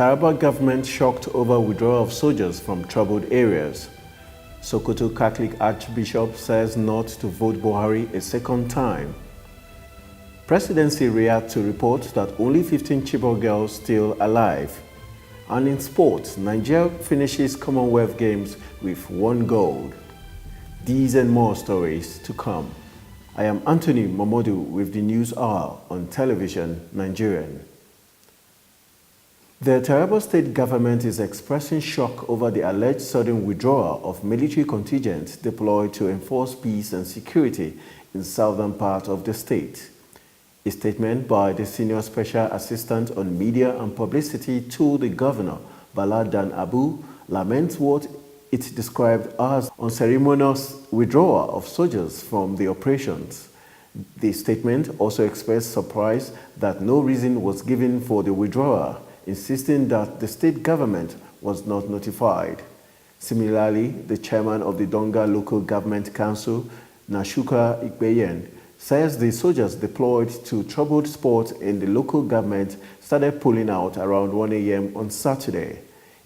Taraba government shocked over withdrawal of soldiers from troubled areas. Sokoto Catholic Archbishop says not to vote Buhari a second time. Presidency reacts to reports that only 15 Chibok girls still alive. And in sports, Nigeria finishes Commonwealth Games with 1 gold. These and more stories to come. I am Anthony Momodu with the News Hour on Television Nigerian. The Taraba state government is expressing shock over the alleged sudden withdrawal of military contingents deployed to enforce peace and security in southern part of the state. A statement by the Senior Special Assistant on Media and Publicity to the Governor, Bala Dan Abu, laments what it described as unceremonious withdrawal of soldiers from the operations. The statement also expressed surprise that no reason was given for the withdrawal, insisting that the state government was not notified. Similarly, the chairman of the Donga Local Government Council, Nashuka Ikpeyen, says the soldiers deployed to troubled spots in the local government started pulling out around 1 a.m. on Saturday.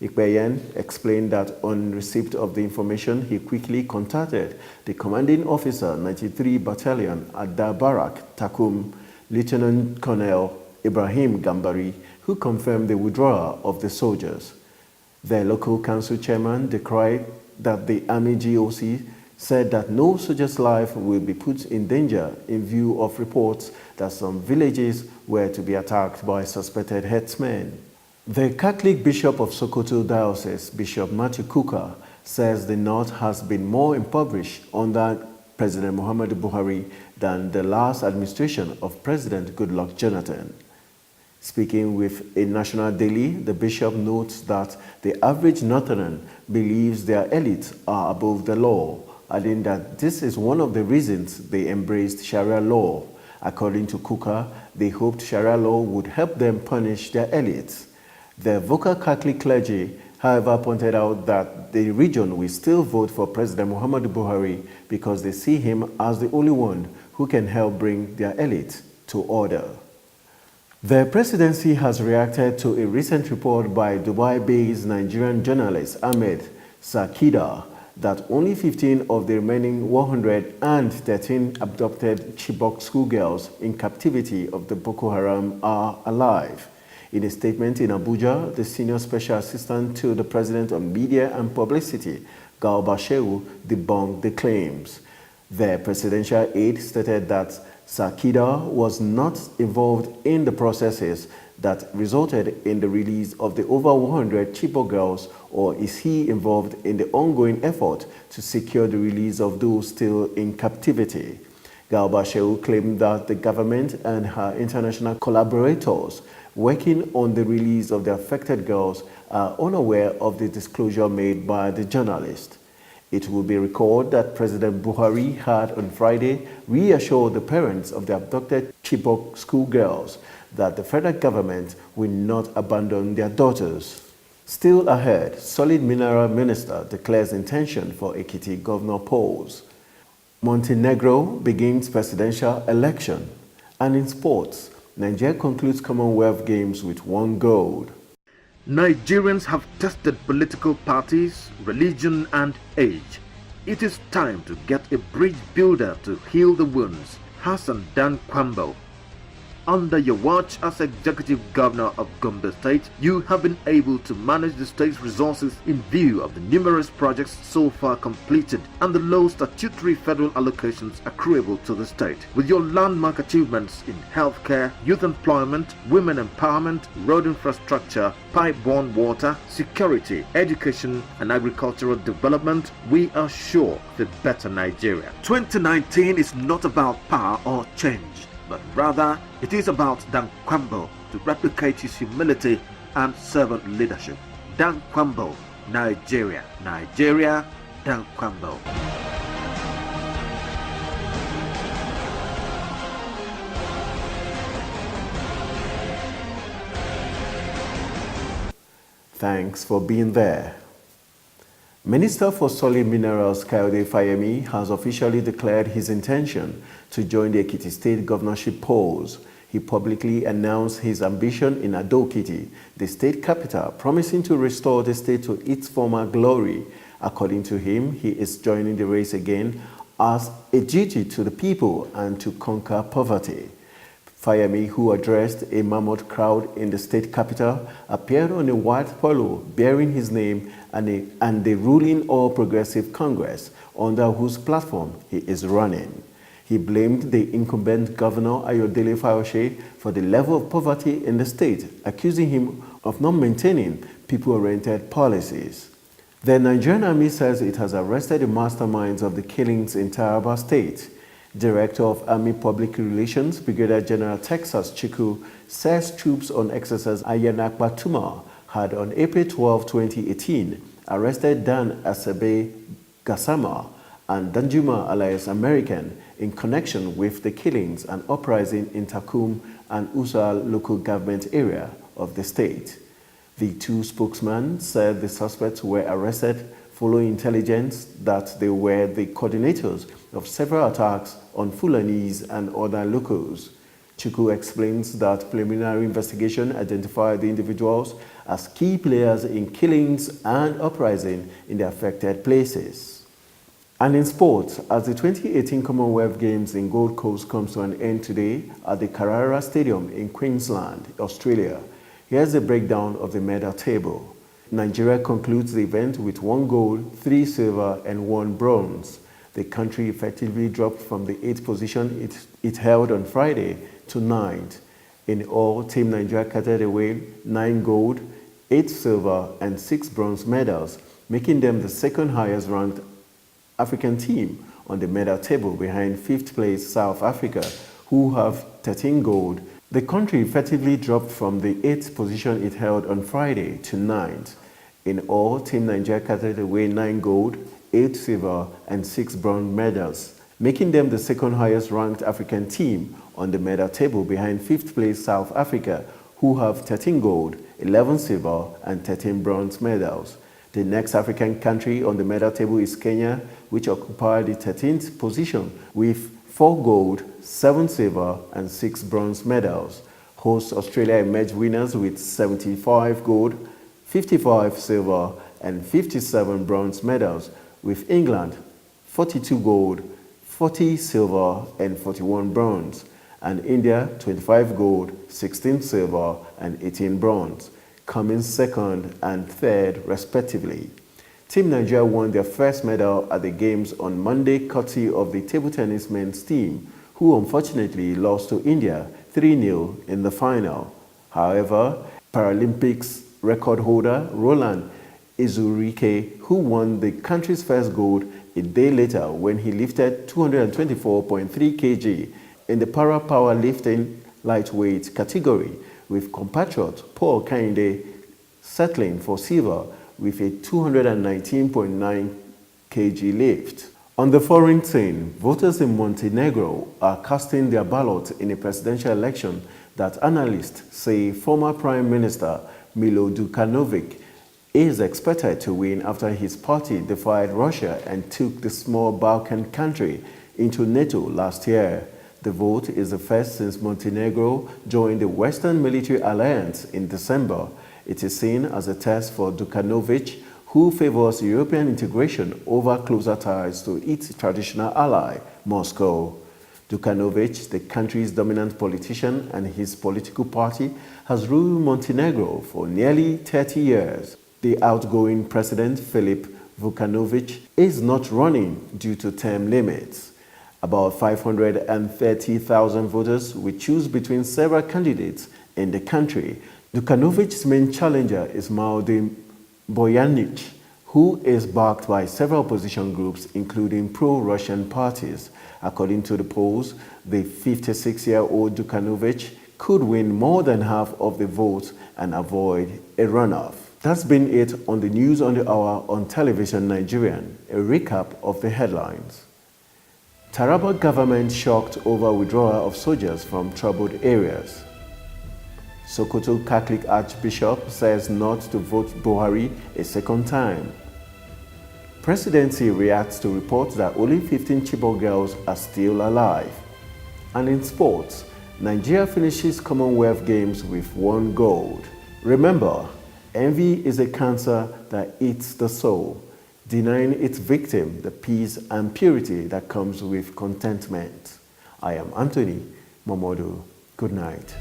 Ikpeyen explained that on receipt of the information, he quickly contacted the commanding officer, 93 Battalion at Dabarak, Takum, Lieutenant Colonel Ibrahim Gambari, who confirmed the withdrawal of the soldiers. The local council chairman decried that the Army GOC said that no soldier's life will be put in danger in view of reports that some villages were to be attacked by suspected herdsmen. The Catholic Bishop of Sokoto Diocese, Bishop Matthew Kuka, says the North has been more impoverished under President Muhammadu Buhari than the last administration of President Goodluck Jonathan. Speaking with a national daily, the bishop notes that the average Northerner believes their elites are above the law, adding that this is one of the reasons they embraced Sharia law. According to Kuka, they hoped Sharia law would help them punish their elites. The vocal Catholic clergy, however, pointed out that the region will still vote for President Muhammadu Buhari because they see him as the only one who can help bring their elite to order. The presidency has reacted to a recent report by Dubai-based Nigerian journalist Ahmed Sakida that only 15 of the remaining 113 abducted Chibok schoolgirls in captivity of the Boko Haram are alive. In a statement in Abuja, the Senior Special Assistant to the President on Media and Publicity, Garba Shehu, debunked the claims. The presidential aide stated that Sakida was not involved in the processes that resulted in the release of the over 100 Chibok girls, or is he involved in the ongoing effort to secure the release of those still in captivity? Garba Shehu claimed that the government and her international collaborators working on the release of the affected girls are unaware of the disclosure made by the journalist. It will be recalled that President Buhari had on Friday reassured the parents of the abducted Chibok schoolgirls that the federal government will not abandon their daughters. Still ahead, Solid Mineral Minister declares intention for Ekiti governor polls. Montenegro begins presidential election. And in sports, Nigeria concludes Commonwealth Games with 1 gold. Nigerians have tested political parties, religion and age. It is time to get a bridge builder to heal the wounds. Hassan Dan Kwambo. Under your watch as Executive Governor of Gombe State, you have been able to manage the state's resources in view of the numerous projects so far completed and the low statutory federal allocations accruable to the state. With your landmark achievements in healthcare, youth employment, women empowerment, road infrastructure, pipe-borne water, security, education and agricultural development, we are sure of a better Nigeria. 2019 is not about power or change, but rather it is about Dan Kwambo to replicate his humility and servant leadership. Dan Kwambo, Nigeria. Nigeria, Dan Kwambo. Thanks for being there. Minister for Solid Minerals Kayode Fayemi has officially declared his intention to join the Ekiti State governorship polls. He He publicly announced his ambition in Ado-Ekiti, the state capital, promising to restore the state to its former glory. According to him, he is joining the race again as a duty to the people and to conquer poverty. Fayemi, who addressed a mammoth crowd in the state capital, appeared on a white polo bearing his name and the ruling All Progressive Congress, under whose platform he is running. He blamed the incumbent governor Ayodele Fayose for the level of poverty in the state, accusing him of not maintaining people-oriented policies. The Nigerian Army says it has arrested the masterminds of the killings in Taraba State. Director of Army Public Relations, Brigadier General Texas Chiku, says troops on exercise Ayanakpatuma had on April 12, 2018, arrested Dan Asebe Gassama and Danjuma alias American in connection with the killings and uprising in Takum and Usal local government area of the state. The two spokesmen said the suspects were arrested following intelligence that they were the coordinators of several attacks on Fulanese and other locals. Chuku explains that preliminary investigation identified the individuals as key players in killings and uprising in the affected places. And in sports, as the 2018 Commonwealth Games in Gold Coast comes to an end today at the Carrara Stadium in Queensland, Australia, here's a breakdown of the medal table. Nigeria concludes the event with 1 gold, 3 silver and 1 bronze. The country effectively dropped from the 8th position it held on Friday to 9th. In all, Team Nigeria carried away 9 gold, 8 silver and 6 bronze medals, making them the second highest ranked African team on the medal table behind 5th place South Africa, who have 13 gold. The country effectively dropped from the 8th position it held on Friday to 9th. In all, Team Nigeria carried away 9 gold, 8 silver and 6 bronze medals, making them the second highest ranked African team on the medal table behind 5th place South Africa, who have 13 gold, 11 silver and 13 bronze medals. The next African country on the medal table is Kenya, which occupied the 13th position with 4 gold, 7 silver and 6 bronze medals. Host Australia emerged winners with 75 gold, 55 silver and 57 bronze medals, with England 42 gold, 40 silver and 41 bronze, and India 25 gold, 16 silver and 18 bronze, coming second and third respectively. Team Nigeria won their first medal at the Games on Monday courtesy of the table tennis men's team, who unfortunately lost to India 3-0 in the final. However, Paralympics record holder Roland Izurike, who won the country's first gold a day later when he lifted 224.3 kg in the para powerlifting lightweight category, with compatriot Paul Kehinde settling for silver with a 219.9 kg lift. On the foreign scene, voters in Montenegro are casting their ballot in a presidential election that analysts say former Prime Minister Milo Đukanović is expected to win after his party defied Russia and took the small Balkan country into NATO last year. The vote is the first since Montenegro joined the Western Military Alliance in December. It is seen as a test for Đukanović, who favors European integration over closer ties to its traditional ally, Moscow. Đukanović, the country's dominant politician, and his political party has ruled Montenegro for nearly 30 years. The outgoing president, Filip Vukanović, is not running due to term limits. About 530,000 voters will choose between several candidates in the country. Đukanovic's main challenger is Mladen Bojanić, who is backed by several opposition groups, including pro-Russian parties. According to the polls, the 56-year-old Đukanović could win more than half of the votes and avoid a runoff. That's been it on the News on the Hour on Television Nigerian. A recap of the headlines. Taraba government shocked over withdrawal of soldiers from troubled areas. Sokoto Catholic Archbishop says not to vote Buhari a second time. Presidency reacts to reports that only 15 Chibok girls are still alive. And in sports, Nigeria finishes Commonwealth Games with 1 gold. Remember, envy is a cancer that eats the soul, denying its victim the peace and purity that comes with contentment. I am Anthony Momodu. Good night.